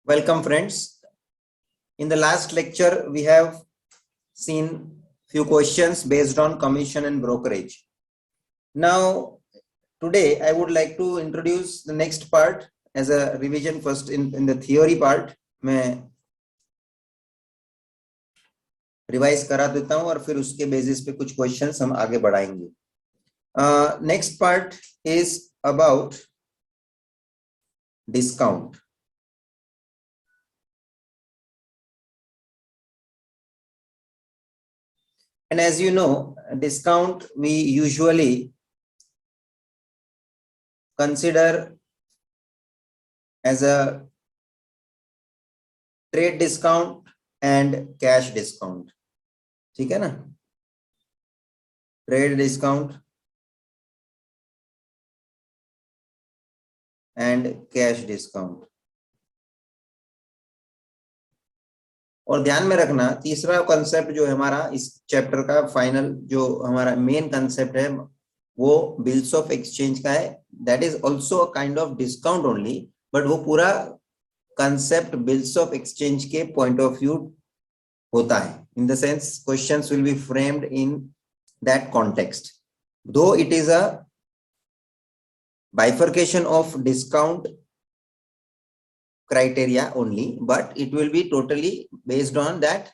Welcome friends. In the last lecture, we have seen few questions based on commission and brokerage. Now, today I would like to introduce the next part as a revision. First in the theory part, मैं revise करा देता हूं और फिर उसके basis पे कुछ questions हम आगे बढ़ाएंगे. Next part is about discount. And as you know, discount we usually consider as a trade discount and cash discount. ठीक है ना? Trade discount and cash discount. और ध्यान में रखना, तीसरा कंसेप्ट जो है हमारा इस चैप्टर का फाइनल जो हमारा मेन कंसेप्ट है वो बिल्स ऑफ एक्सचेंज का है. That is also a kind of discount only, but वो पूरा कंसेप्ट बिल्स ऑफ एक्सचेंज के पॉइंट ऑफ व्यू होता है. In the sense questions will be framed in that context, though it is a bifurcation of discount criteria only, but it will be totally based on that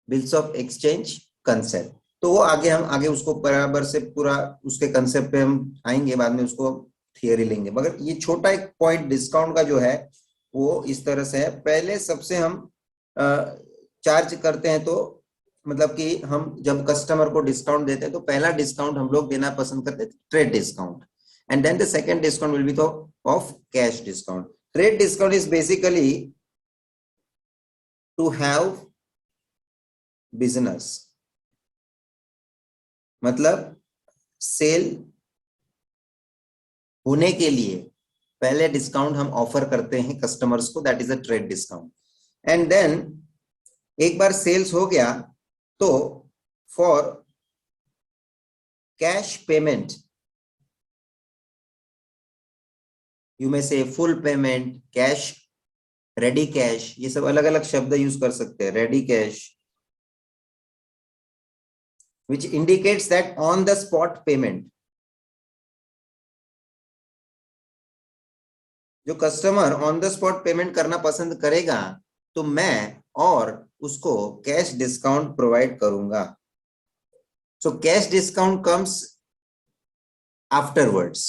bills of exchange concept. तो वो आगे उसको बराबर से पूरा उसके concept पे हम आएंगे, बाद में उसको थियरी लेंगे. मगर ये छोटा एक पॉइंट डिस्काउंट का जो है वो इस तरह से है. पहले सबसे हम चार्ज करते हैं, तो मतलब कि हम जब कस्टमर को डिस्काउंट देते हैं तो पहला डिस्काउंट हम लोग देना पसंद करते हैं trade discount. And then the second discount will be the of cash discount. Trade discount is basically to have business. मतलब सेल होने के लिए पहले डिस्काउंट हम ऑफर करते हैं कस्टमर्स को, that is a trade discount. And then एक बार सेल्स हो गया तो फॉर कैश पेमेंट, यू में से full payment, cash, ready cash, ये सब अलग अलग शब्द यूज कर सकते हैं. Ready cash which indicates that on the spot payment. जो customer on the spot payment करना पसंद करेगा तो मैं और उसको कैश डिस्काउंट प्रोवाइड करूंगा. So cash discount comes afterwards.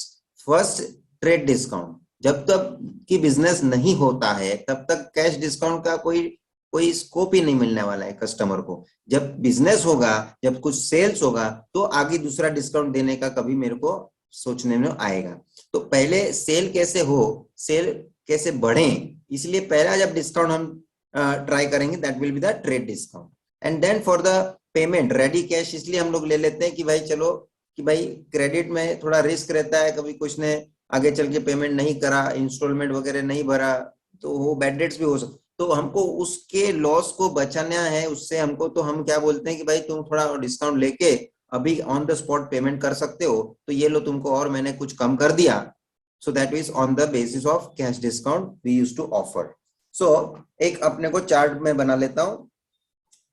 First trade discount. जब तक कि बिजनेस नहीं होता है तब तक कैश डिस्काउंट का कोई स्कोप ही नहीं मिलने वाला है कस्टमर को. जब बिजनेस होगा, जब कुछ सेल्स होगा, तो आगे दूसरा डिस्काउंट देने का कभी मेरे को सोचने में आएगा. तो पहले सेल कैसे हो, सेल कैसे बढ़े, इसलिए पहला जब डिस्काउंट हम ट्राई करेंगे that will be the trade discount. And then for the payment ready cash, इसलिए हम लोग ले लेते हैं कि भाई चलो कि भाई क्रेडिट में थोड़ा रिस्क रहता है, कभी कुछ ने आगे चल के पेमेंट नहीं करा, इंस्टॉलमेंट वगैरह नहीं भरा, तो वो बैड डेट्स भी हो सकते. तो हमको उसके लॉस को बचाना है उससे हमको, तो हम क्या बोलते हैं कि भाई तुम थोड़ा डिस्काउंट लेके अभी ऑन द स्पॉट पेमेंट कर सकते हो, तो ये लो तुमको और मैंने कुछ कम कर दिया. So that is on the basis of cash discount we use to offer. So एक अपने को चार्ट में बना लेता हूं.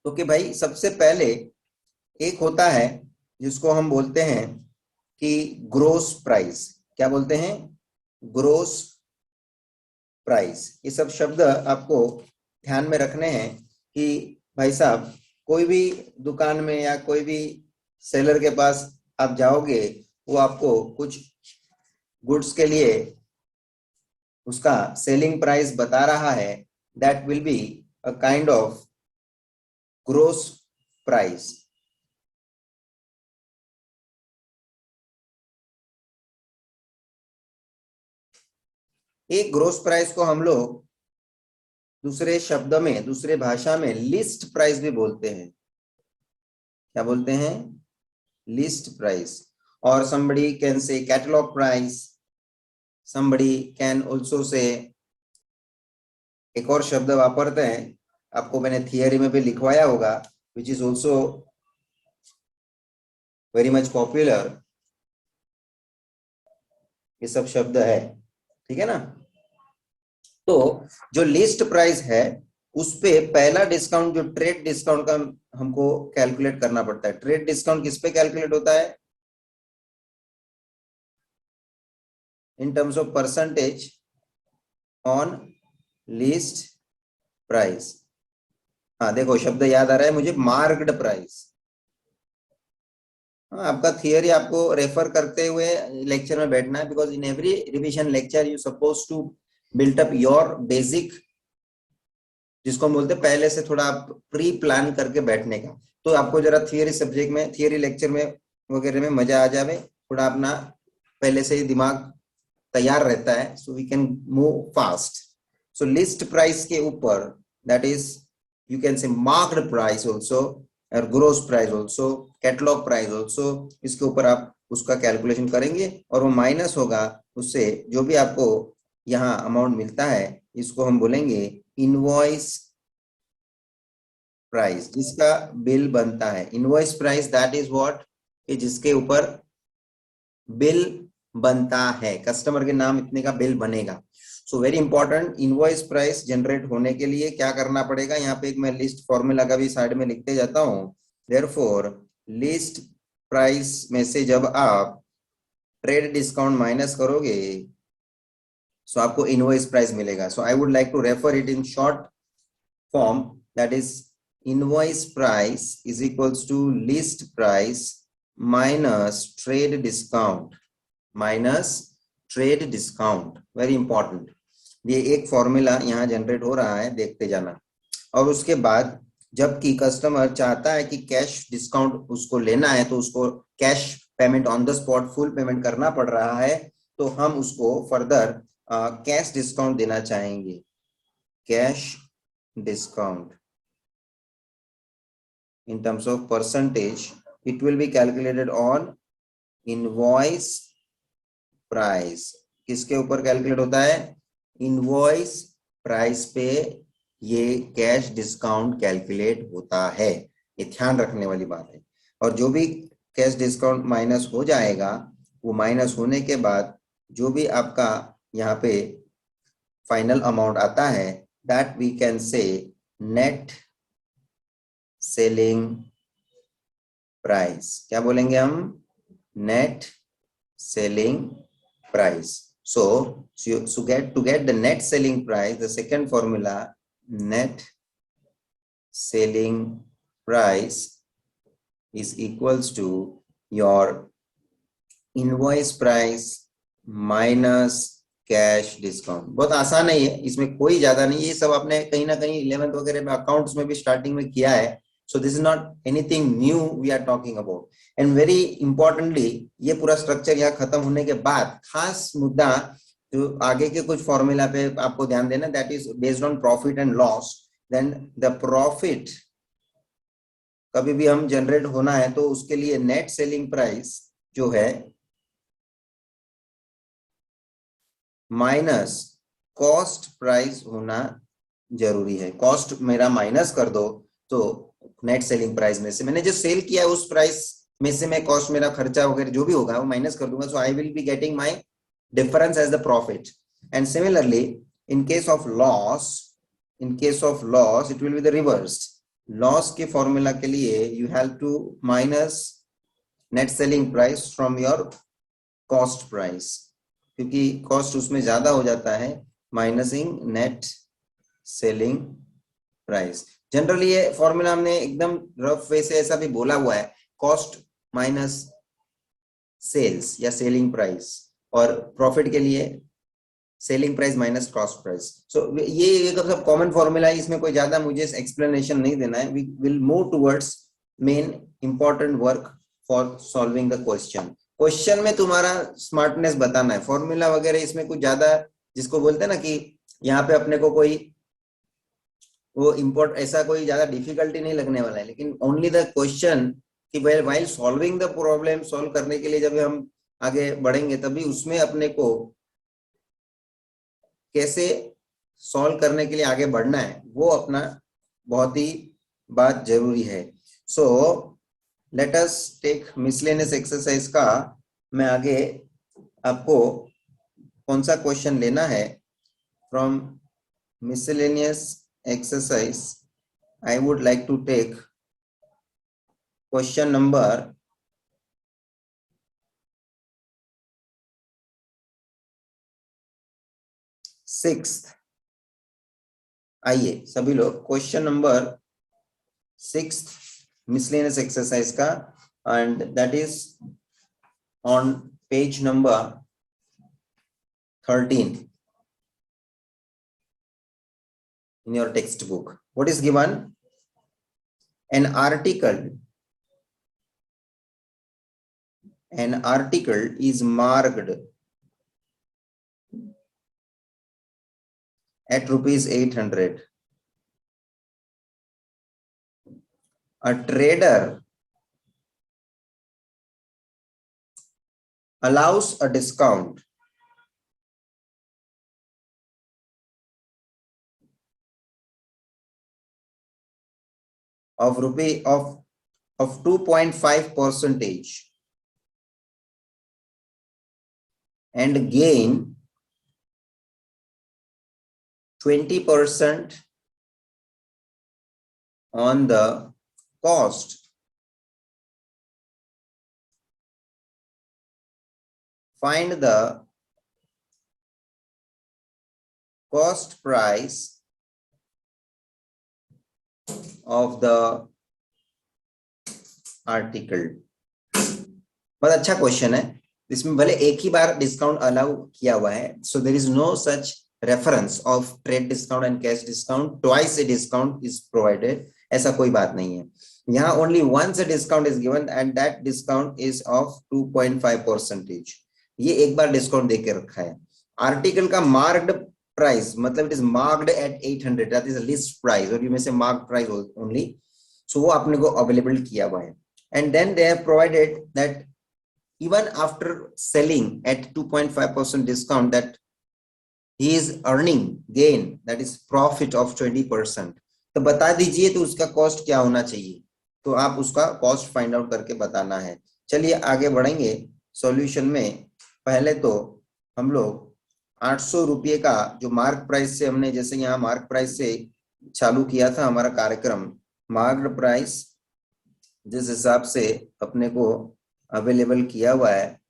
तो कि भाई सबसे पहले एक होता है जिसको हम बोलते हैं कि ग्रोस प्राइस. क्या बोलते हैं? Gross price. ये सब शब्द आपको ध्यान में रखने हैं कि भाई साहब कोई भी दुकान में या कोई भी सेलर के पास आप जाओगे, वो आपको कुछ गुड्स के लिए उसका सेलिंग प्राइस बता रहा है, that will be a kind of gross price. एक ग्रोस प्राइस को हम लोग दूसरे शब्द में, दूसरे भाषा में लिस्ट प्राइस भी बोलते हैं. क्या बोलते हैं? List price. और somebody can say catalog price, somebody can also say, एक और शब्द वापरते हैं, आपको मैंने थियरी में भी लिखवाया होगा, which is also very much popular. ये सब शब्द है, ठीक है ना? तो जो लिस्ट प्राइस है उस पे पहला डिस्काउंट जो ट्रेड डिस्काउंट का हमको कैलकुलेट करना पड़ता है। ट्रेड डिस्काउंट किस पे कैलकुलेट होता है? In terms of percentage on list price. हाँ देखो शब्द याद आ रहा है मुझे, मार्क्ड प्राइस। हाँ, आपका थियरी आपको रेफर करते हुए लेक्चर में बैठना है, because in every revision lecture you suppose to built up your basic, जिसको हम बोलते हैं पहले से थोड़ा आप प्री प्लान करके बैठने का, तो आपको जरा थियरी सब्जेक्ट में, थियरी लेक्चर में वगैरह में मजा आ जावे, थोड़ा अपना पहले से ही दिमाग तैयार रहता है, so we can move fast. So list price के ऊपर, that is you can say marked price also और gross price also, catalogue price also, इसके ऊपर आप उसका कैलकुलेशन करेंगे और वो माइनस होगा उससे जो भी आपको यहाँ अमाउंट मिलता है, इसको हम बोलेंगे इनवॉइस प्राइस, जिसका बिल बनता है। Invoice price that is what, कि जिसके ऊपर बिल बनता है, कस्टमर के नाम इतने का बिल बनेगा। So very important, invoice price generate होने के लिए क्या करना पड़ेगा, यहाँ पे एक मैं लिस्ट फॉर्मूला का भी साइड में लिखते जाता हूँ। देयरफॉर लिस्ट प्राइस में से जब आप ट्रेड डिस्काउंट माइनस करोगे, सो आपको इनवॉइस प्राइस मिलेगा। So I would like to refer it in short form, that is invoice price is equals to list price minus trade discount, minus trade discount। Very important, ये एक formula यहाँ generate हो रहा है, देखते जाना। और उसके बाद जबकि कस्टमर चाहता है कि कैश डिस्काउंट उसको लेना है, तो उसको cash payment on the spot full payment करना पड़ रहा है, तो हम उसको फर्दर कैश डिस्काउंट देना चाहेंगे, cash discount. In terms of percentage, it will be calculated on invoice price। किसके ऊपर कैलकुलेट होता है? इनवॉइस प्राइस पे ये कैश डिस्काउंट कैलकुलेट होता है, ये ध्यान रखने वाली बात है। और जो भी कैश डिस्काउंट माइनस हो जाएगा, वो माइनस होने के बाद जो भी आपका यहाँ पे फाइनल अमाउंट आता है, that we can say net selling price. क्या बोलेंगे हम? Net selling price. So to get the net selling price, the second formula, net selling price is equals to your invoice price minus cash discount. बहुत आसान है ये, इसमें कोई ज्यादा नहीं, ये सब आपने कहीं ना कहीं 11th वगैरह में अकाउंट्स में भी स्टार्टिंग में किया है। So this is not anything new we are talking about. And very importantly, ये पूरा स्ट्रक्चर यहाँ खत्म होने के बाद खास मुद्दा जो आगे के कुछ फॉर्मूला पे आपको ध्यान देना, that is based on profit and loss. Then the profit कभी भी हम जनरेट होना है तो उसके लिए नेट सेलिंग प्राइस जो है माइनस कॉस्ट प्राइस होना जरूरी है। कॉस्ट मेरा माइनस कर दो, तो नेट सेलिंग प्राइस में से मैंने जो सेल किया है उस प्राइस में से मैं कॉस्ट, मेरा खर्चा वगैरह जो भी होगा वो माइनस कर दूंगा। So I will be getting my difference as the profit. And similarly in case of loss, it will be the reverse. Loss के फॉर्मूला के लिए you have to minus net selling price from your cost price, क्योंकि cost उसमें ज्यादा हो जाता है, minusing net selling price. Generally ये फॉर्मूला हमने एकदम रफ वे से ऐसा भी बोला हुआ है, कॉस्ट माइनस सेल्स या सेलिंग प्राइस, और प्रॉफिट के लिए selling price minus cost price. So ये सब कॉमन फॉर्मूला है, इसमें कोई ज्यादा मुझे एक्सप्लेनेशन नहीं देना है। We will move towards main important work for solving the question में तुम्हारा स्मार्टनेस बताना है। फॉर्मूला वगैरह इसमें कुछ ज्यादा, जिसको बोलते हैं ना कि यहाँ पे अपने को कोई वो ऐसा कोई ज्यादा डिफिकल्टी नहीं लगने वाला है, लेकिन ओनली द क्वेश्चन कि while solving the problem, solve करने के लिए जब हम आगे बढ़ेंगे तभी उसमें अपने को कैसे सॉल्व करने के लिए आगे बढ़ना है, वो अपना बहुत ही बात जरूरी है। So let us take miscellaneous exercise का मैं आगे आपको कौन सा क्वेश्चन लेना है from miscellaneous exercise, I would like to take question number 6। आइए सभी लोग क्वेश्चन नंबर 6 miscellaneous exercise का, and that is on page number 13 in your textbook. What is given? An article is marked at rupees 800. A trader allows a discount of 2.5% and gain 20% on the cost. Find the cost price of the article. बहुत अच्छा question है, इसमें भले एक ही बार discount allow किया हुआ है, so there is no such reference of trade discount and cash discount, twice a discount is provided, ऐसा कोई बात नहीं है। यहाँ only once a discount is given and that discount is of 2.5%। ये एक बार डिस्काउंट देके रखा है। आर्टिकल का मार्क्ड प्राइस मतलब it is marked at 800, that is a list price और यू में से मार्क्ड प्राइस ओनली, सो वो आपने को अवेलेबल किया हुआ है। And then they have provided that even after selling at 2.5% discount that he is earning gain, that is profit of 20%। तो बता दीजिए तो उसका कॉस्ट क्या होना चाहिए, तो आप उसका कॉस्ट फाइंड आउट करके बताना है। चलिए आगे बढ़ेंगे सॉल्यूशन में। पहले तो हम लोग 800 रुपये का जो मार्क प्राइस से हमने, जैसे यहाँ मार्क प्राइस से चालू किया था हमारा कार्यक्रम, मार्क्ड प्राइस जिस हिसाब से अपने को अवेलेबल किया हुआ है,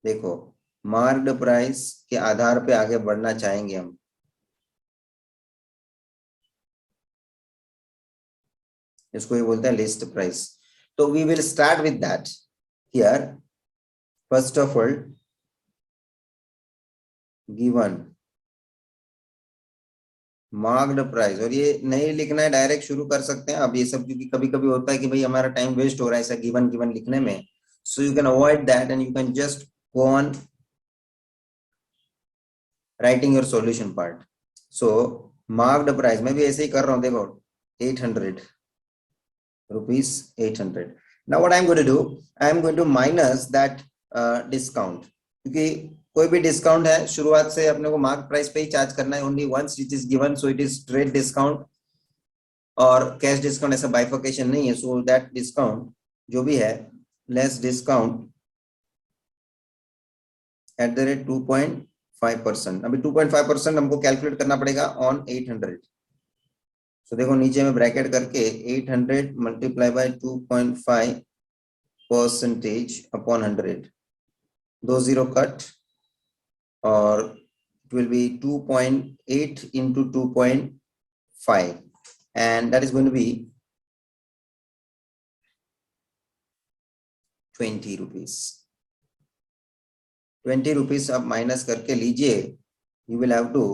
देखो मार्क्ड प्राइस के आधार पे आगे बढ़ना चाहेंगे हम। इसको ये बोलते हैं लिस्ट प्राइस। तो we will start with that here. First of all given marked price, और ये नहीं लिखना है, डायरेक्ट शुरू कर सकते हैं अब ये सब, क्योंकि कभी कभी होता है कि भाई हमारा टाइम वेस्ट हो रहा है ऐसा गिवन गिवन लिखने में, so you can avoid that and you can just go on writing your solution part. So marked price मैं भी ऐसे ही कर रहा हूँ, देखो 800 rupees 800। now what I'm going to do, I'm going to minus that discount, क्योंकि कोई भी डिस्काउंट है शुरुआत से अपने को मार्क प्राइस पे ही चार्ज करना है, only once it is given, so it is trade discount और कैश डिस्काउंट, ऐसा बाइफर्केशन नहीं है। सो दैट डिस्काउंट जो भी है less discount at the rate 2.5%। अभी 2.5% हमको कैलकुलेट करना पड़ेगा ऑन 800। सो देखो नीचे में ब्रैकेट करके 800 मल्टीप्लाई बाय 2.5% अपॉन 100, 2 0 कट और it will be 2.8 into 2.5 and that is going to be 20 rupees। 20 rupees आप माइनस करके लीजिए, you will have to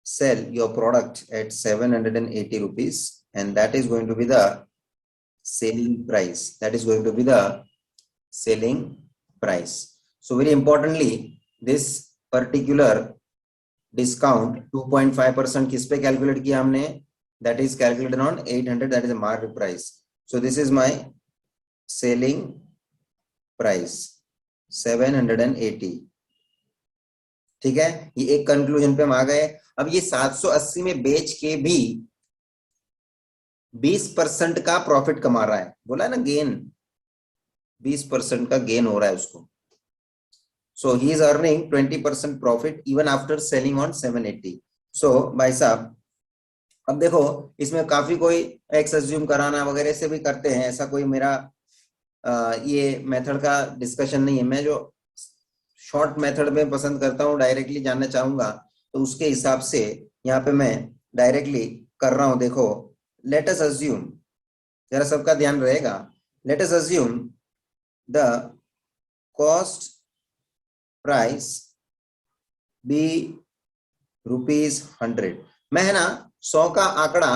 sell your product at 780 rupees and that is going to be the selling price, that is going to be the selling price। So very importantly this particular discount 2.5% किस पे calculate किया हमने, that is calculated on 800, that is a market price। So this is my selling price 780। ठीक है, ये एक conclusion पे हम आ गए। अब ये 780 में बेच के भी 20% का प्रॉफिट कमा रहा है, बोला ना गेन, 20% का गेन हो रहा है उसको। So he is earning 20% profit even after selling on 780. So भाई साहब अब देखो इसमें काफी कोई एक्स अज्यूम कराना वगैरह से भी करते हैं, ऐसा कोई मेरा ये मेथड का डिस्कशन नहीं है। मैं जो शॉर्ट मेथड में पसंद करता हूँ, डायरेक्टली जानना चाहूंगा तो उसके हिसाब से यहाँ पे मैं डायरेक्टली कर रहा हूँ। देखो लेट अस अज्यूम, जरा सबका ध्यान रहेगा, let us assume the cost price be ₹100। मैं है ना 100 का आंकड़ा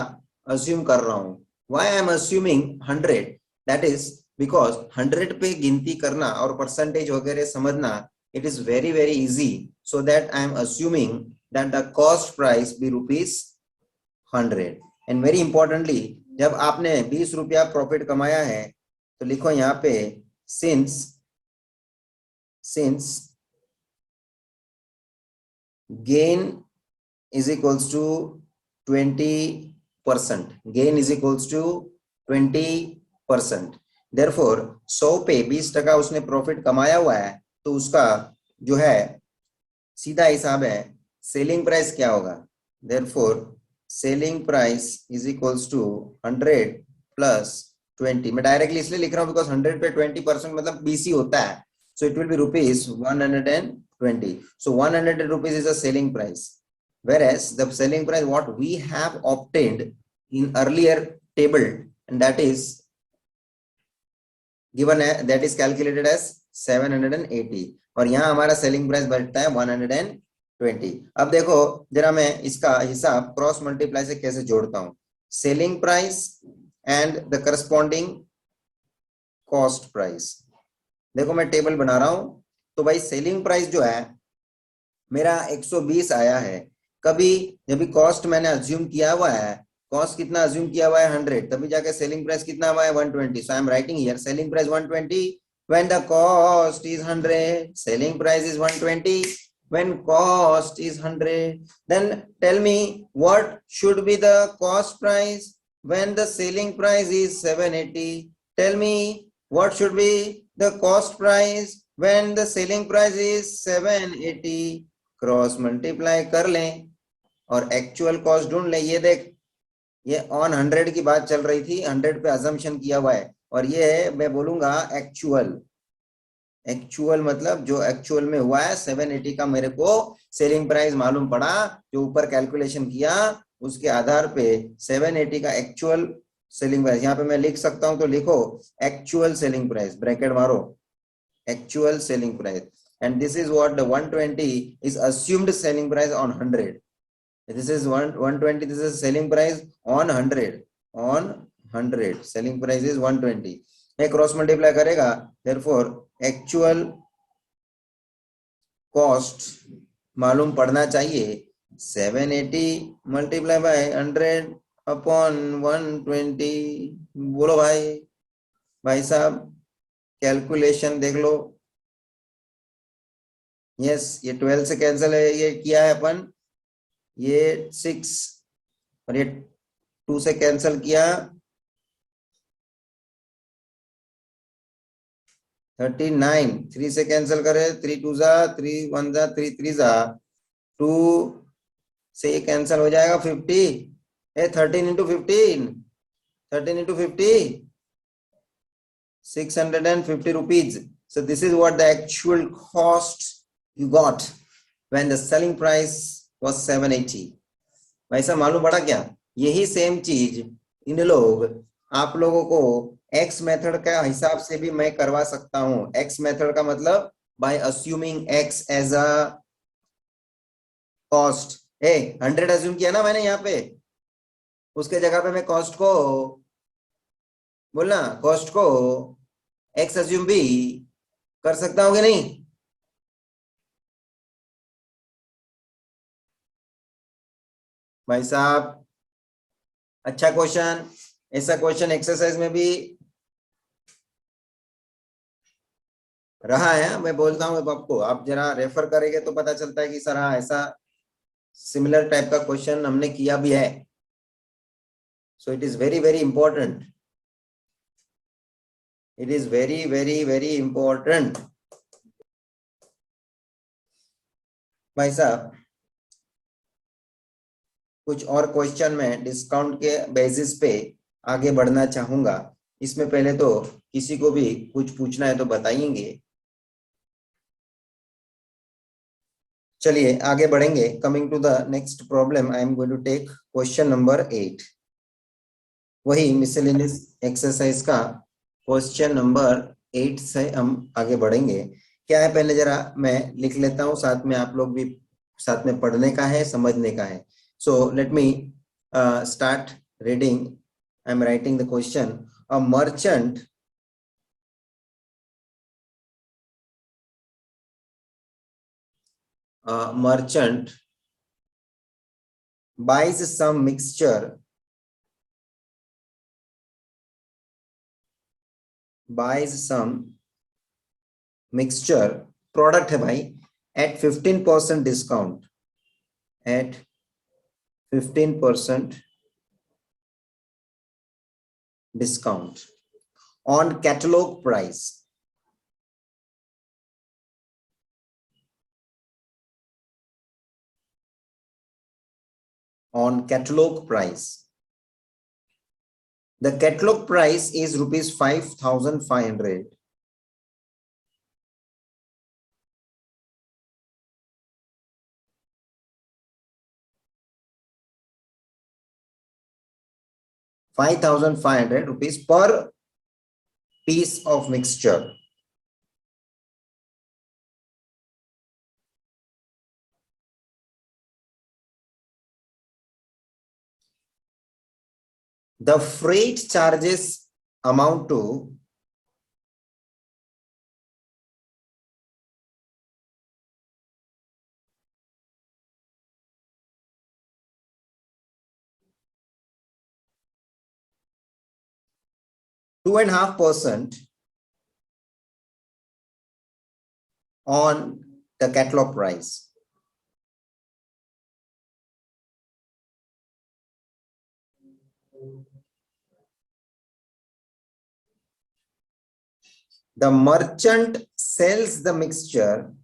अज्यूम कर रहा हूं। Why I am assuming 100, that is because 100 पे गिनती करना और परसेंटेज वगैरह समझना it is very very easy, so that I am assuming that the cost price be ₹100। And very importantly जब आपने 20 रुपया प्रॉफिट कमाया है तो लिखो यहाँ पे since gain is equals to 20%, gain is equals to 20%, therefore 100 पे 20% उसने प्रॉफिट कमाया हुआ है तो उसका जो है सीधा हिसाब है सेलिंग प्राइस क्या होगा, therefore selling price is equals to 100 plus 20। मैं डायरेक्टली इसलिए लिख रहा हूं बिकॉज 100 पे 20% मतलब 20 ही होता है, so it will be ₹120. So 100 rupees is a selling price, whereas the selling price what we have obtained in earlier table, and that is given that is calculated as 780, और यहाँ हमारा सेलिंग प्राइस बैठता है 120। अब देखो जरा मैं इसका हिसाब क्रॉस मल्टीप्लाई से कैसे जोड़ता हूं, selling price and the corresponding cost price. देखो मैं टेबल बना रहा हूं तो भाई सेलिंग प्राइस जो है मेरा 120 आया है, कभी जब भी कॉस्ट मैंने अज्यूम किया हुआ है, कॉस्ट कितना अज्यूम किया हुआ है 100, तभी जाके सेलिंग प्राइस कितना हुआ है 120। So I am writing here selling price 120 when the cost is 100, selling price is 120 when cost is 100, then tell me what should be the cost price when the selling price is 780, tell me what should be the cost price when the selling price is 780। Cross multiply कर लें और actual cost ढूंढ लें। ये देख ये on 100 की बात चल रही थी, 100 पे अजम्पशन किया हुआ है, और ये मैं बोलूंगा एक्चुअल, एक्चुअल मतलब जो एक्चुअल में हुआ है 780 का मेरे को सेलिंग प्राइस मालूम पड़ा, जो ऊपर कैलकुलेशन किया उसके आधार पे 780 का एक्चुअल सेलिंग प्राइस यहाँ पे मैं लिख सकता हूं, तो लिखो एक्चुअल सेलिंग प्राइस, ब्रैकेट मारो actual selling price, and this is what the 120 is assumed selling price on 100, this is 120, this is selling price on 100 selling price is 120, ये क्रॉस मल्टीप्लाई करेगा, therefore एक्चुअल कॉस्ट मालूम पड़ना चाहिए 780 multiply by 100 upon 120। बोलो भाई साहब calculation देख लो। Yes ये 12 से कैंसिल है, ये किया है अपन, ये 6 और ये 2 से कैंसिल किया, 39, 3 से कैंसिल करे, 3 2 जा 3 1 जा 3 3 जा 2 से ये कैंसिल हो जाएगा 50, 13 into 15, 13 into 50, 650 rupees। So this is what the actual cost you got when the selling price was 780। वैसा मालूम पड़ा क्या? यही सेम चीज इन लोग आप लोगों को एक्स मेथड का हिसाब से भी मैं करवा सकता हूं। एक्स मेथड का मतलब by assuming X as a cost. 100 assume किया ना मैंने यहाँ पे, उसके जगह पे मैं कॉस्ट को बोलना, कॉस्ट को एक्स अज्यूम भी कर सकता हूँ कि नहीं? भाई साहब अच्छा क्वेश्चन, ऐसा क्वेश्चन एक्सरसाइज में भी रहा है, मैं बोलता हूँ आपको, आप जरा रेफर करेंगे तो पता चलता है कि सर हाँ ऐसा सिमिलर टाइप का क्वेश्चन हमने किया भी है। सो it is very very important, it is very very very important. भाई साहब कुछ और क्वेश्चन में डिस्काउंट के बेसिस पे आगे बढ़ना चाहूंगा। इसमें पहले तो किसी को भी कुछ पूछना है तो बताइएंगे। चलिए आगे बढ़ेंगे। Coming to the next problem, I am going to take question number 8। वही मिसलेनियस एक्सरसाइज का क्वेश्चन नंबर 8 से हम आगे बढ़ेंगे। क्या है पहले जरा मैं लिख लेता हूँ, साथ में आप लोग भी साथ में पढ़ने का है, समझने का है। So let me start reading. I am writing the question. A merchant buys some mixture, product है भाई, at 15% discount, at 15% discount on catalog price, the catalog price is rupees 5,500. ₹5,500 per piece of mixture. The freight charges amount to (2.5%) on the catalog price. The merchant sells the mixture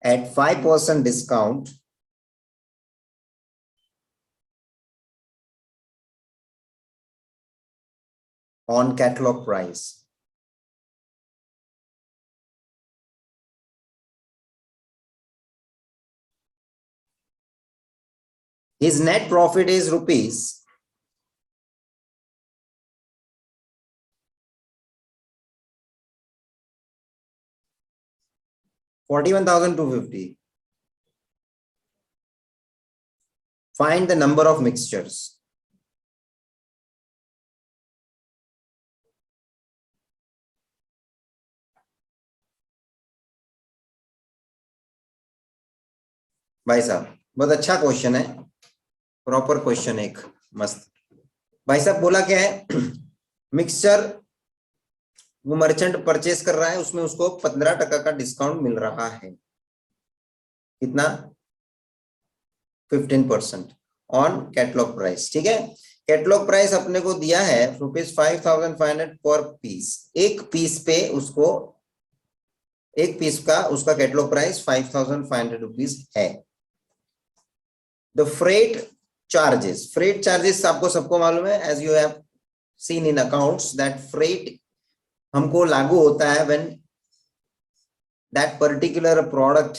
at 5% discount on catalog price. His net profit is rupees 41,250. Find the number of mixtures. भाई साहब बहुत अच्छा question है, proper question, एक मस्त। भाई साहब बोला क्या है, मिक्सचर वो मर्चेंट परचेस कर रहा है, उसमें उसको 15% का डिस्काउंट मिल रहा है। कितना? 15% ऑन कैटलॉग प्राइस। ठीक है, कैटलॉग प्राइस अपने को दिया है ₹5,500 पर पीस। एक पीस पे उसको, एक पीस का उसका कैटलॉग प्राइस ₹5,500 है। द फ्रेट चार्जेस आपको सबको मालूम है, as you have seen in accounts that freight हमको लागू होता है when that particular product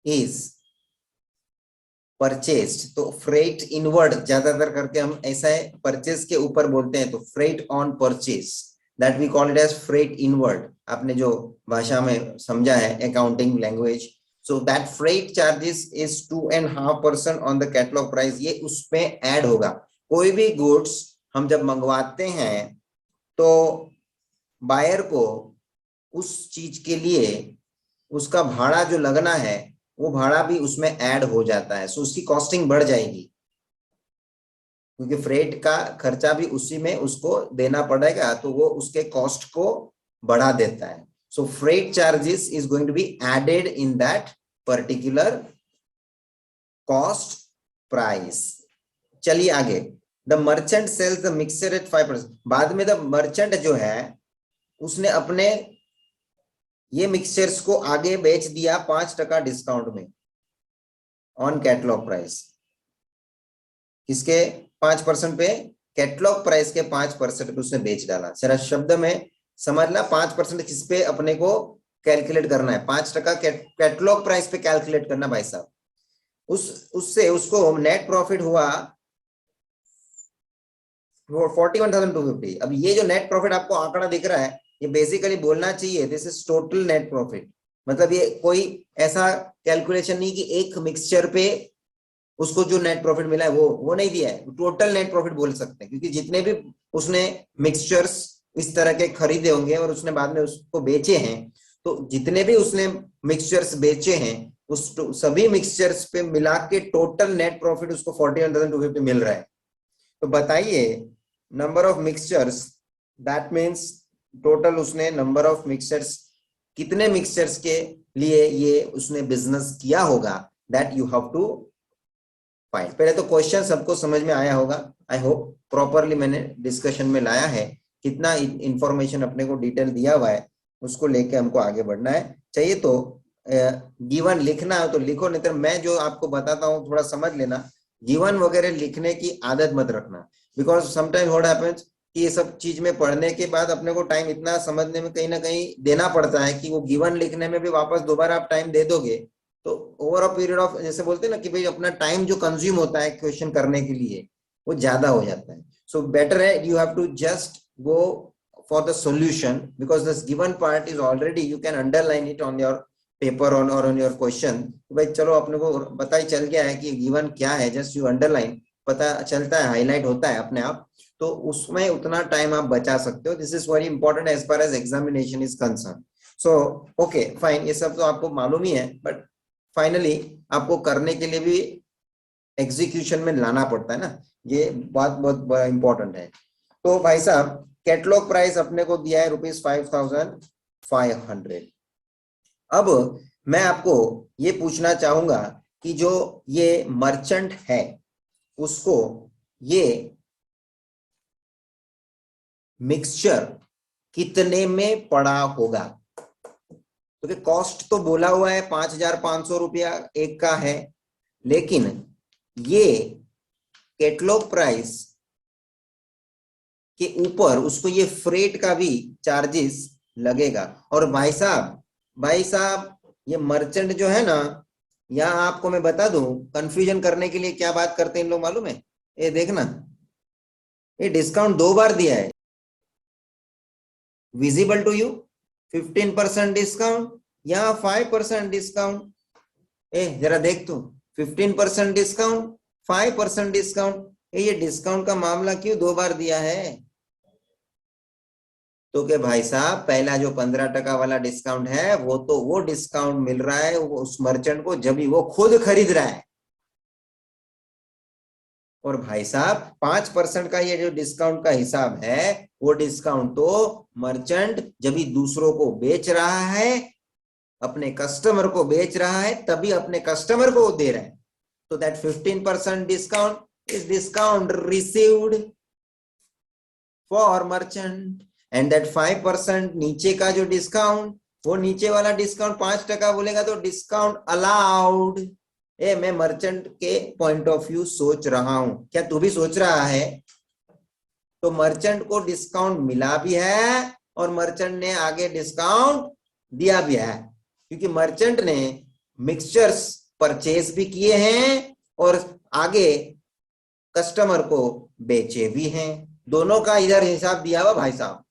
is purchased. तो फ्रेट इनवर्ड ज्यादातर करके हम ऐसा है, परचेस के ऊपर बोलते हैं, तो freight on purchase, that we call it as freight inward. आपने जो भाषा में समझा है accounting language, so that freight charges is 2.5% on the catalogue price. ये उसमें ऐड होगा। कोई भी गुड्स हम जब मंगवाते हैं तो बायर को उस चीज के लिए उसका भाड़ा जो लगना है वो भाड़ा भी उसमें ऐड हो जाता है। सो उसकी कॉस्टिंग बढ़ जाएगी, क्योंकि फ्रेट का खर्चा भी उसी में उसको देना पड़ेगा, तो वो उसके कॉस्ट को बढ़ा देता है। So freight charges is going to be added in that particular cost price. चलिए आगे, the merchant sells the mixture at 5%। बाद में द मर्चेंट जो है उसने अपने ये मिक्सचर्स को आगे बेच दिया 5% डिस्काउंट में ऑन कैटलॉग प्राइस। किसके 5% पे? कैटलॉग प्राइस के 5% पे उसने बेच डाला। जरा शब्द में समझना, 5% किस पे अपने को कैलकुलेट करना है? 5% कैटलॉग प्राइस पे कैलकुलेट करना भाई साहब। उससे उसको नेट प्रॉफिट हुआ 41,250। अब ये जो नेट प्रॉफिट आपको आंकड़ा दिख रहा है, ये बेसिकली बोलना चाहिए this is total net profit. मतलब ये कोई ऐसा कैलकुलेशन नहीं कि एक मिक्सचर पे उसको जो नेट प्रॉफिट मिला है वो नहीं दिया है, टोटल नेट प्रॉफिट बोल सकते हैं। क्योंकि जितने भी उसने मिक्सचर्स इस तरह के खरीदे होंगे और उसने बाद में उसको बेचे हैं, तो जितने भी उसने मिक्सचर्स बेचे हैं उस सभी मिक्सचर्स पे मिला के टोटल नेट प्रॉफिट उसको 41,250 मिल रहा है। तो बताइए, number of mixtures, that means total उसने नंबर ऑफ मिक्सचर्स, कितने मिक्सचर्स के लिए ये उसने बिजनेस किया होगा, that you have to find. पहले तो क्वेश्चन सबको समझ में आया होगा, आई होप प्रॉपरली मैंने डिस्कशन में लाया है। कितना इंफॉर्मेशन अपने को डिटेल दिया हुआ है उसको लेके हमको आगे बढ़ना है। चाहिए तो गिवन लिखना है तो लिखो, नहीं तो मैं जो आपको बताता हूँ थोड़ा समझ लेना। गिवन वगैरह लिखने की आदत मत रखना, बिकॉज समटाइम व्हाट हैपेंस कि ये सब चीज में पढ़ने के बाद अपने को टाइम इतना समझने में कहीं ना कहीं देना पड़ता है कि वो गिवन लिखने में भी वापस दोबारा आप टाइम दे दोगे तो ओवर अ पीरियड ऑफ, जैसे बोलते हैं ना कि भाई अपना टाइम जो कंज्यूम होता है क्वेश्चन करने के लिए वो ज्यादा हो जाता है। सो बेटर है you have to just go for the solution, because this given part is already you can underline it on your paper और ऑन योर क्वेश्चन। भाई चलो अपने को पता ही चल गया है कि गिवन क्या है, जस्ट यू अंडरलाइन, पता चलता है, हाईलाइट होता है अपने आप, तो उसमें उतना टाइम आप बचा सकते हो। This is very important as far as examination is concern. So okay fine, ये सब तो आपको मालूम ही है, बट फाइनली आपको करने के लिए भी एग्जीक्यूशन में लाना पड़ता है ना, ये बात बहुत बड़ा इंपॉर्टेंट है। तो भाई साहब कैटलॉग प्राइस अपने को दिया है ₹5,500। अब मैं आपको ये पूछना चाहूंगा कि जो ये मर्चेंट है उसको ये मिक्सचर कितने में पड़ा होगा? क्योंकि कॉस्ट तो बोला हुआ है 5,500 रुपया एक का है, लेकिन ये कैटलॉग प्राइस के ऊपर उसको ये फ्रेट का भी चार्जेस लगेगा। और भाई साहब ये मर्चेंट जो है ना, यहाँ आपको मैं बता दूं कंफ्यूजन करने के लिए क्या बात करते हैं इन लोग मालूम है? ये देखना, ये डिस्काउंट 2 बार दिया है। विजिबल टू यू 15% डिस्काउंट या 5% डिस्काउंट? जरा देख तू, 15% डिस्काउंट, 5% डिस्काउंट, ये डिस्काउंट का मामला क्यों 2 बार दिया है? तो के भाई साहब पहला जो 15% वाला डिस्काउंट है वो तो वो डिस्काउंट मिल रहा है उस मर्चेंट को जब भी वो खुद खरीद रहा है। और भाई साहब 5% का ये जो डिस्काउंट का हिसाब है वो डिस्काउंट तो मर्चेंट जब भी दूसरों को बेच रहा है, अपने कस्टमर को बेच रहा है, तभी अपने कस्टमर को दे रहा है। तो that 15% discount is discount received for merchant, and that 5% नीचे का जो डिस्काउंट, वो नीचे वाला डिस्काउंट 5% बोलेगा तो डिस्काउंट अलाउड। मैं मर्चेंट के पॉइंट ऑफ व्यू सोच रहा हूं, क्या तू भी सोच रहा है? तो मर्चेंट को डिस्काउंट मिला भी है और मर्चेंट ने आगे डिस्काउंट दिया भी है, क्योंकि मर्चेंट ने मिक्सचर्स परचेज भी किए हैं और आगे कस्टमर को बेचे भी हैं। दोनों का इधर हिसाब दिया हुआ भाई साहब।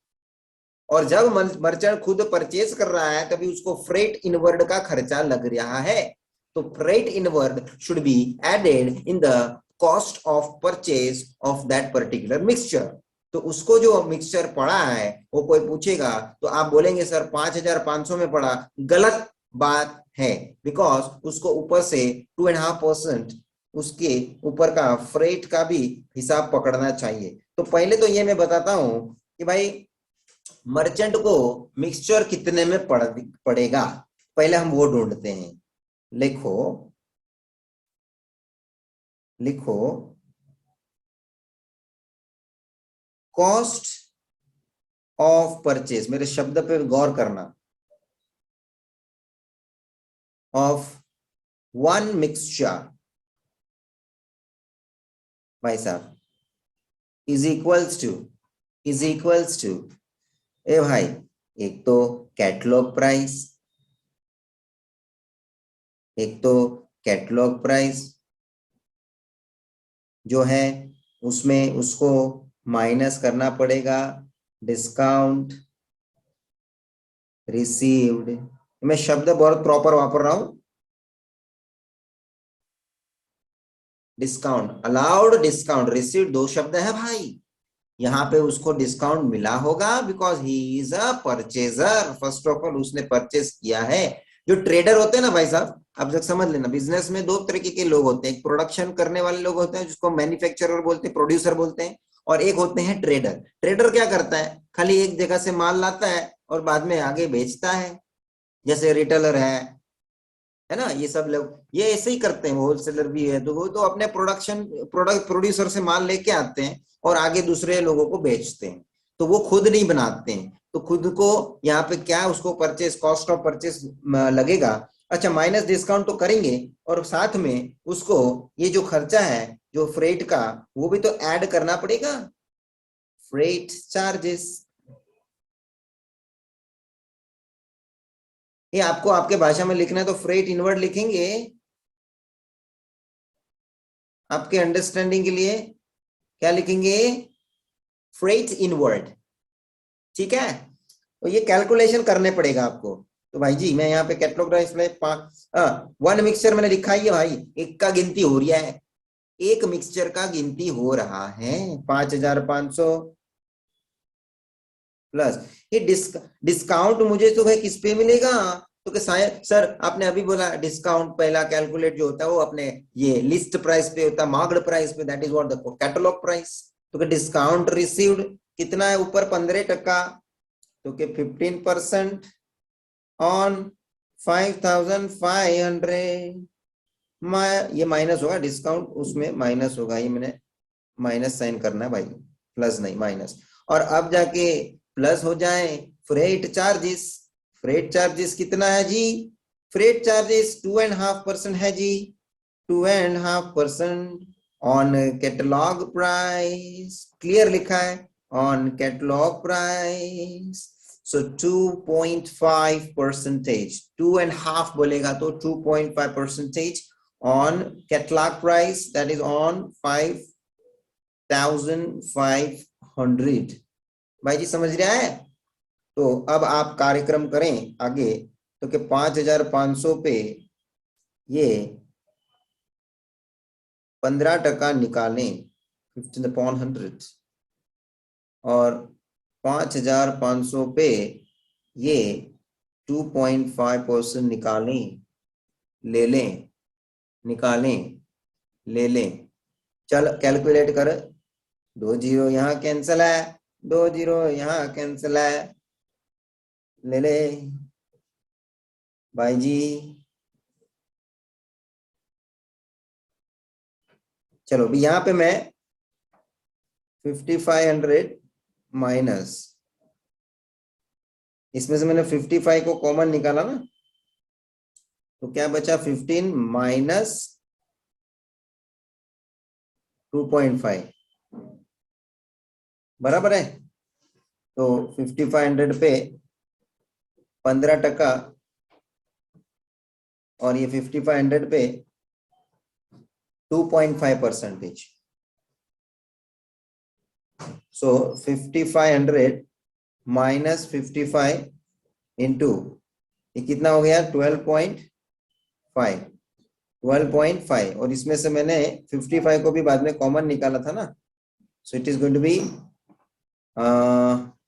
और जब मर्चेंट खुद परचेज कर रहा है तभी उसको फ्रेट इनवर्ड का खर्चा लग रहा है। तो freight inward should be added in the cost of purchase of that particular mixture. तो उसको जो मिक्सचर पड़ा है वो कोई पूछेगा तो आप बोलेंगे सर 5,500 में पड़ा, गलत बात है, बिकॉज उसको ऊपर से 2.5% उसके ऊपर का फ्रेट का भी हिसाब पकड़ना चाहिए। तो पहले तो ये मैं बताता हूं कि भाई मर्चेंट को मिक्सचर कितने में पड़ेगा, पहले हम वो ढूंढते हैं। लिखो लिखो कॉस्ट ऑफ परचेज, मेरे शब्द पे गौर करना, ऑफ वन मिक्सचर भाई साहब इज इक्वल्स टू ए भाई, एक तो कैटलॉग प्राइस, जो है उसमें उसको माइनस करना पड़ेगा डिस्काउंट रिसीव्ड। मैं शब्द बहुत प्रॉपर वापर रहा हूं, डिस्काउंट अलाउड, डिस्काउंट रिसीव्ड, दो शब्द है भाई। यहाँ पे उसको डिस्काउंट मिला होगा because he is a purchaser, first of all उसने परचेज किया है। जो ट्रेडर होते हैं ना भाई साहब, आप जब समझ लेना, बिजनेस में दो तरीके के लोग होते हैं, एक प्रोडक्शन करने वाले लोग होते हैं जिसको मैन्युफैक्चरर बोलते हैं, प्रोड्यूसर बोलते हैं, और एक होते हैं ट्रेडर। ट्रेडर क्या करता है, खाली एक जगह से माल लाता है और बाद में आगे बेचता है, जैसे रिटेलर है ना, ये सब लोग ये ऐसे ही करते हैं, होलसेलर भी है, तो वो तो अपने प्रोडक्ट प्रोड्यूसर से माल लेके आते हैं और आगे दूसरे लोगों को बेचते हैं, तो वो खुद नहीं बनाते हैं। तो खुद को यहाँ पे क्या, उसको परचेज, कॉस्ट ऑफ परचेज लगेगा। अच्छा, माइनस डिस्काउंट तो करेंगे, और साथ में उसको ये जो खर्चा है जो फ्रेट का, वो भी तो ऐड करना पड़ेगा, फ्रेट चार्जेस। ये आपको आपके भाषा में लिखना है तो फ्रेट इनवर्ड लिखेंगे, आपके अंडरस्टैंडिंग के लिए क्या लिखेंगे, फ्रेट इनवर्ड। ठीक है, तो ये कैलकुलेशन करने पड़ेगा आपको। तो भाई जी मैं यहाँ पे कैटलॉग वन मिक्सचर मैंने लिखा ही है भाई, एक का गिनती हो रहा है, एक मिक्सचर का गिनती हो रहा है 5,500 प्लस। ये डिस्काउंट मुझे तो भाई किस पे मिलेगा, तो कि शायद सर आपने अभी बोला डिस्काउंट पहला कैलकुलेट जो होता है वो अपने ये लिस्ट प्राइस पे होता है, मार्क्ड प्राइस पे, that is what the catalogue price. तो कि डिस्काउंट रिसीव्ड कितना है ऊपर 15%, तो कि 15% ऑन 5,500, ये माइनस होगा, डिस्काउंट उसमें माइनस होगा, ये मैंने माइनस साइन करना है भाई, प्लस नहीं माइनस। और अब जाके प्लस हो जाए फ्रेट चार्जेस। फ्रेट चार्जेस कितना है जी, फ्रेट चार्जेस 2.5% है जी, 2.5% ऑन कैटलॉग प्राइस, क्लियर लिखा है on catalogue price. So 2.5 percentage, 2.5 बोलेगा तो 2.5 percentage on catalog price, that is on 5,500। भाई जी समझ रहा है। तो अब आप कार्यक्रम करें आगे, तो कि 5,500 पे ये 15% निकालें 15/100, और 5,500 पे ये 2.5% ले लें। चल कैलकुलेट कर, 2 जीरो यहाँ कैंसिल है, 2 जीरो यहाँ कैंसिल है, ले ले भाई जी। चलो अभी यहाँ पे मैं 5,500 माइनस, इसमें से मैंने 55 को कॉमन निकाला ना, तो क्या बचा 15 माइनस 2.5 बराबर है। तो 5,500 पे 15%, और ये 5,500 पे 2.5%। सो 5,500 माइनस 55 इंटू, ये कितना हो गया 12.5, और इसमें से मैंने 55 को भी बाद में कॉमन निकाला था ना, so it is going to be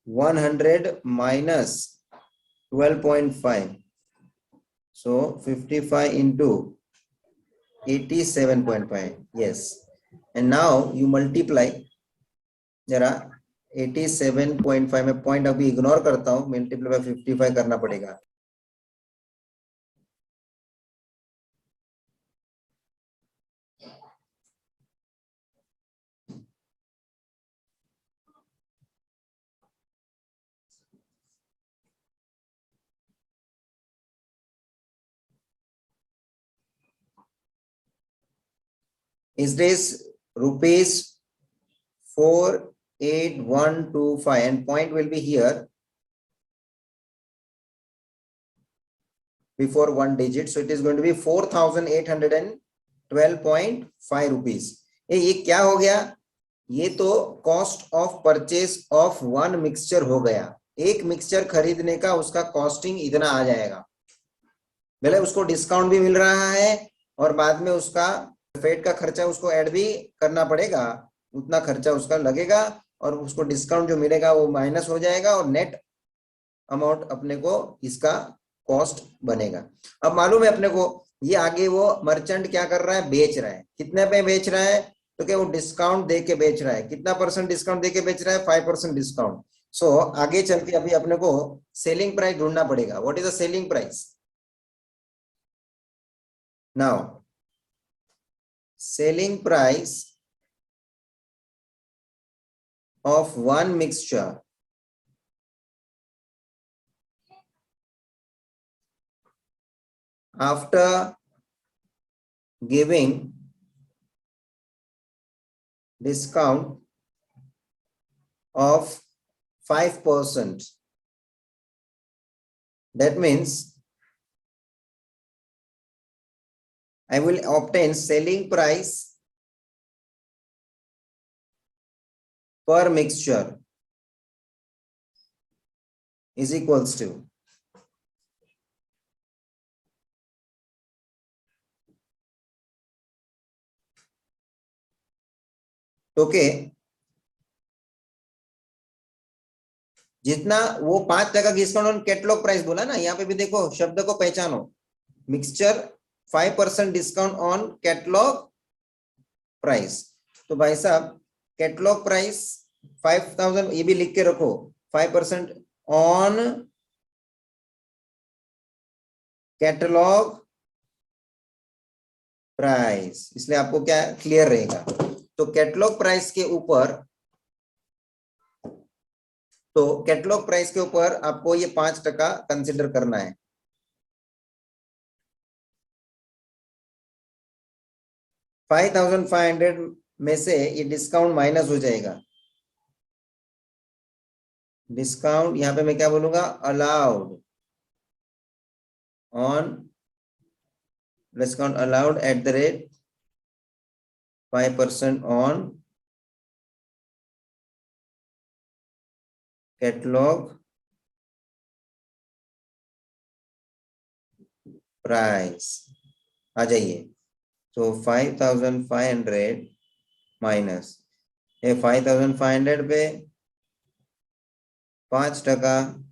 100 minus 12.5, so 55 into 87.5, yes, and now you multiply, जरा 87.5 में पॉइंट अभी इग्नोर करता हूं, मल्टीप्लाई बाय 55 करना पड़ेगा। It is rupees 48125 and point will be here before one digit. So it is going to be 4,812.5 rupees. ये क्या हो गया? ये तो cost of purchase of one mixture हो गया. एक मिक्सचर खरीदने का उसका कॉस्टिंग इतना आ जाएगा. भले उसको डिस्काउंट भी मिल रहा है और बाद में उसका फेट का खर्चा उसको ऐड भी करना पड़ेगा, उतना खर्चा उसका लगेगा और उसको डिस्काउंट जो मिलेगा वो माइनस हो जाएगा और नेट अमाउंट अपने को इसका कॉस्ट बनेगा. अब मालूम है अपने को ये आगे वो मर्चेंट क्या कर रहा है, बेच रहा है. कितने पे बेच रहा है? तो क्या वो डिस्काउंट दे के बेच रहा है. कितना परसेंट डिस्काउंट दे के बेच रहा है? 5% डिस्काउंट. सो आगे चल के अभी अपने को सेलिंग प्राइस ढूंढना पड़ेगा. What is the selling price? Now selling price of one mixture after giving discount of 5%. That means I will obtain selling price per mixture is equals to okay. जितना वो 5% डिस्काउंट ऑन कैटलॉग प्राइस बोला ना, यहाँ पे भी देखो शब्द को पहचानो. Mixture 5% discount on catalogue price. तो भाई साहब कैटलॉग प्राइस 5,000 ये भी लिख के रखो. 5% ऑन कैटलॉग प्राइस, इसलिए आपको क्या क्लियर रहेगा. तो कैटलॉग प्राइस के ऊपर, तो कैटलॉग प्राइस के ऊपर आपको ये 5% कंसिडर करना है. 5,500 में से ये डिस्काउंट माइनस हो जाएगा. डिस्काउंट यहां पे मैं क्या बोलूंगा, allowed on discount allowed at the rate 5% on catalogue price. आ जाइए. तो 5,500 माइनस ये 5,500 पे 5%,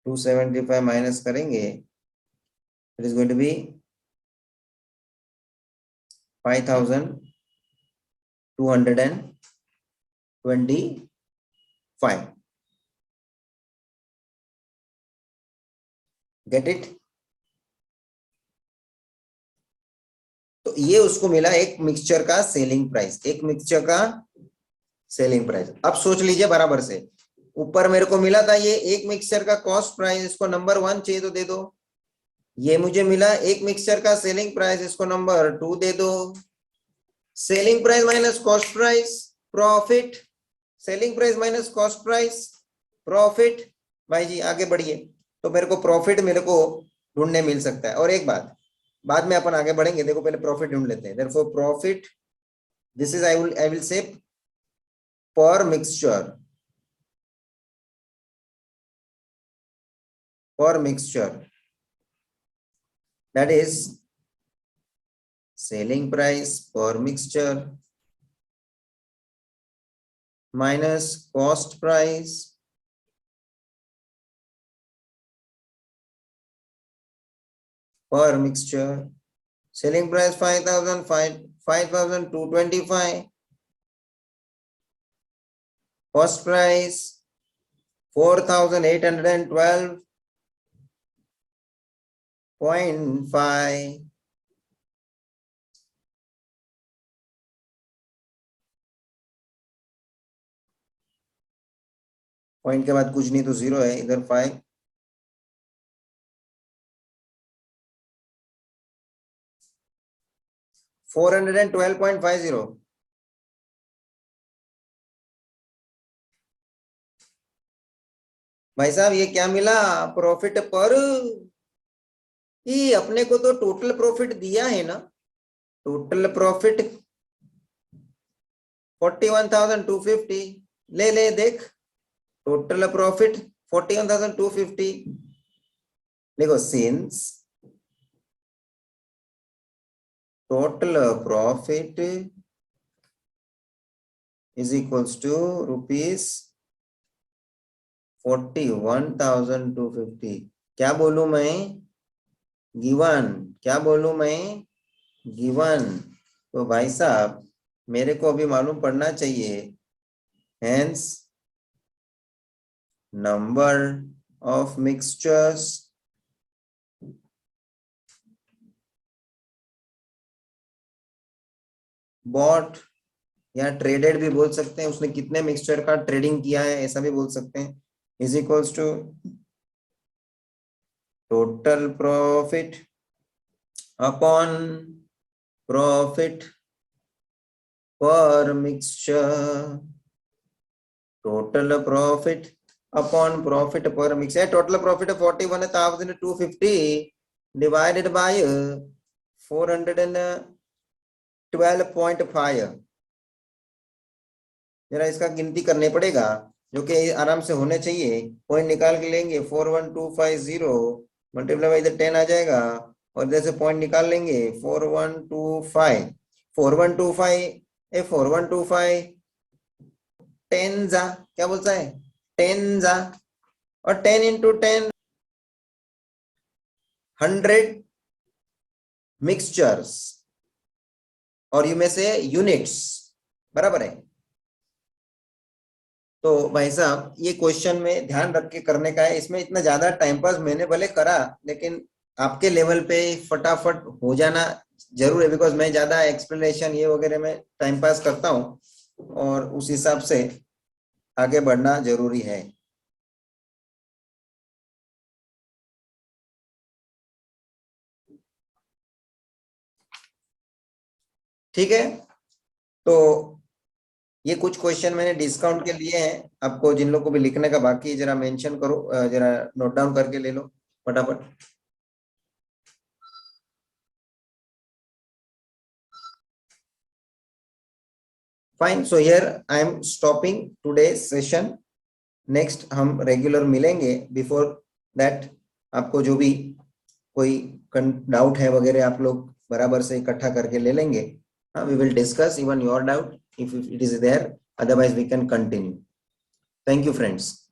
$275 माइनस करेंगे. It is going to be 5,225. Get it. तो ये उसको मिला एक मिक्सचर का सेलिंग प्राइस. एक मिक्सचर का सेलिंग प्राइस. अब सोच लीजिए बराबर से, ऊपर मेरे को मिला था ये एक मिक्सचर का कॉस्ट प्राइस, इसको नंबर 1 चाहिए तो दे दो. ये मुझे मिला एक मिक्सचर का सेलिंग प्राइस, इसको नंबर 2 दे दो. Selling price minus cost price profit. Selling price minus cost price profit. भाई जी आगे बढ़िए. तो मेरे को प्रॉफिट मेरे को ढूंढने मिल सकता है. और एक बात, बाद में अपन आगे बढ़ेंगे, देखो पहले प्रॉफिट ढूंढ लेते हैं. Therefore profit, this is I will say पर mixture, per mixture, that is selling price per mixture minus cost price per mixture. Selling price 5,225, cost price 4,812.5. Point के बाद कुछ नहीं तो 0 है, इधर 5, 412.50। भाई साहब ये क्या मिला? प्रॉफिट पर, ये अपने को तो टोटल प्रॉफिट दिया है ना, टोटल प्रॉफिट 41,250। ले ले देख, टोटल प्रॉफिट 41,250। देखो, since total profit is equals to rupees 41,250, क्या बोलूं मैं? गिवन। क्या बोलूं मैं? गिवन। तो भाई साहब मेरे को अभी मालूम पड़ना चाहिए, hence number of mixtures bought, या ट्रेडेड भी बोल सकते हैं, उसने कितने मिक्सचर का ट्रेडिंग किया है ऐसा भी बोल सकते हैं, is equals to total profit upon profit per mixture, total profit upon profit per mixture. Total profit 41,250 divided by 412.5। जरा इसका गिनती करने पड़ेगा, जो कि आराम से होने चाहिए। पॉइंट निकाल के लेंगे, 41250 मल्टीप्लाई बाई इधर 10 आ जाएगा, और इधर से पॉइंट निकाल लेंगे 4125। 4125 4125 10 जा, क्या बोलता है? 10 जा, और 10 इंटू 10 100 मिक्सचर्स, और यू में से यूनिट्स, बराबर है। तो भाई साहब ये क्वेश्चन में ध्यान रख के करने का है, इसमें इतना ज्यादा टाइम पास मैंने भले करा, लेकिन आपके लेवल पे फटाफट हो जाना जरूर है, बिकॉज मैं ज्यादा एक्सप्लेनेशन ये वगैरह में टाइम पास करता हूँ, और उस हिसाब से आगे बढ़ना जरूरी है। ठीक है, तो ये कुछ क्वेश्चन मैंने डिस्काउंट के लिए हैं, आपको जिन लोगों को भी लिखने का बाकी है जरा मेंशन करो, जरा नोट डाउन करके ले लो फटाफट। Fine, so here I am stopping today session. Next हम रेगुलर मिलेंगे। बिफोर दैट आपको जो भी कोई डाउट है वगैरह आप लोग बराबर से इकट्ठा करके ले लेंगे। We will discuss even your doubt if it is there, otherwise we can continue. Thank you friends.